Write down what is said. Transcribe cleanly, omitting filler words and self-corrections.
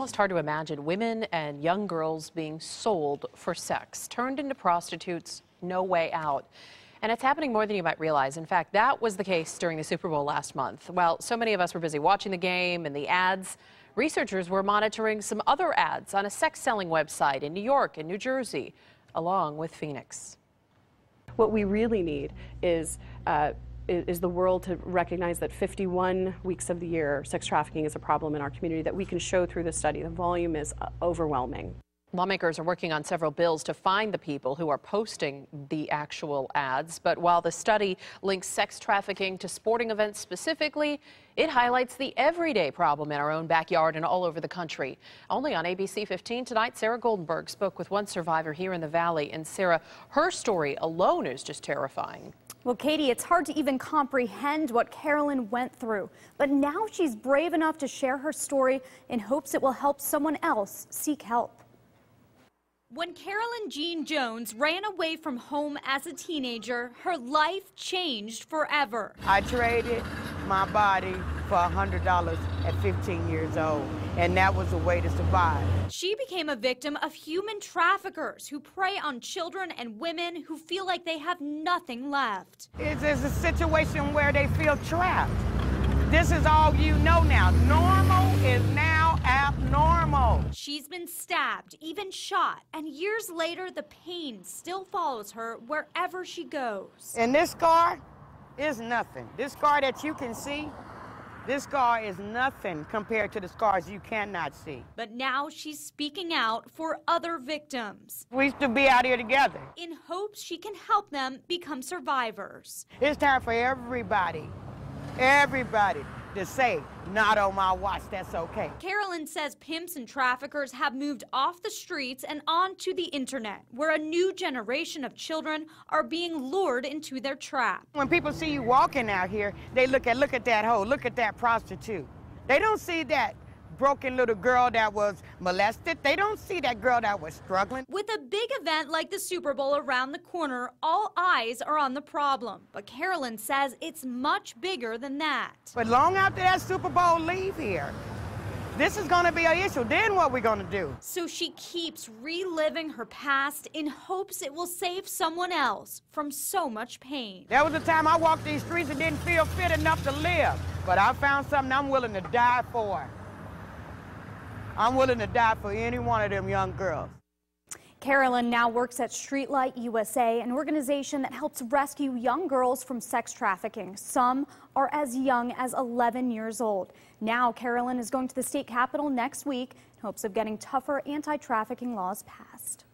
Almost hard to imagine women and young girls being sold for sex, turned into prostitutes, no way out. And it's happening more than you might realize. In fact, that was the case during the Super Bowl last month. While so many of us were busy watching the game and the ads, researchers were monitoring some other ads on a sex-selling website in New York and New Jersey, along with Phoenix. What we really need is the world to recognize that 51 weeks of the year, sex trafficking is a problem in our community that we can show through the study. The volume is overwhelming. Lawmakers are working on several bills to find the people who are posting the actual ads. But while the study links sex trafficking to sporting events specifically, it highlights the everyday problem in our own backyard and all over the country. Only on ABC 15 tonight, Sarah Goldenberg spoke with one survivor here in the Valley. And Sarah, her story alone is just terrifying. Well, Katie, it's hard to even comprehend what Carolyn went through. But now she's brave enough to share her story in hopes it will help someone else seek help. When Carolyn Jean Jones ran away from home as a teenager, her life changed forever. I traded my body for $100 at 15 years old, and that was a way to survive. She became a victim of human traffickers who prey on children and women who feel like they have nothing left. It's a situation where they feel trapped. This is all you know now. Normal is now abnormal. She's been stabbed, even shot, and years later, the pain still follows her wherever she goes. And this scar is nothing. This scar that you can see, this scar is nothing compared to the scars you cannot see. But now she's speaking out for other victims. We used to be out here together. In hopes she can help them become survivors. It's time for everybody to say, not on my watch, that's okay. Carolyn says pimps and traffickers have moved off the streets and onto the internet, where a new generation of children are being lured into their trap. When people see you walking out here, they look at that hoe, look at that prostitute. They don't see that broken little girl that was molested. They don't see that girl that was struggling. With a big event like the Super Bowl around the corner, all eyes are on the problem. But Carolyn says it's much bigger than that. But long after that Super Bowl leave here, this is going to be an issue. Then what we going to do? So she keeps reliving her past in hopes it will save someone else from so much pain. There was a time I walked these streets and didn't feel fit enough to live. But I found something I'm willing to die for. I'm willing to die for any one of them young girls. Carolyn now works at Streetlight USA, an organization that helps rescue young girls from sex trafficking. Some are as young as 11 years old. Now Carolyn is going to the state capitol next week in hopes of getting tougher anti-trafficking laws passed.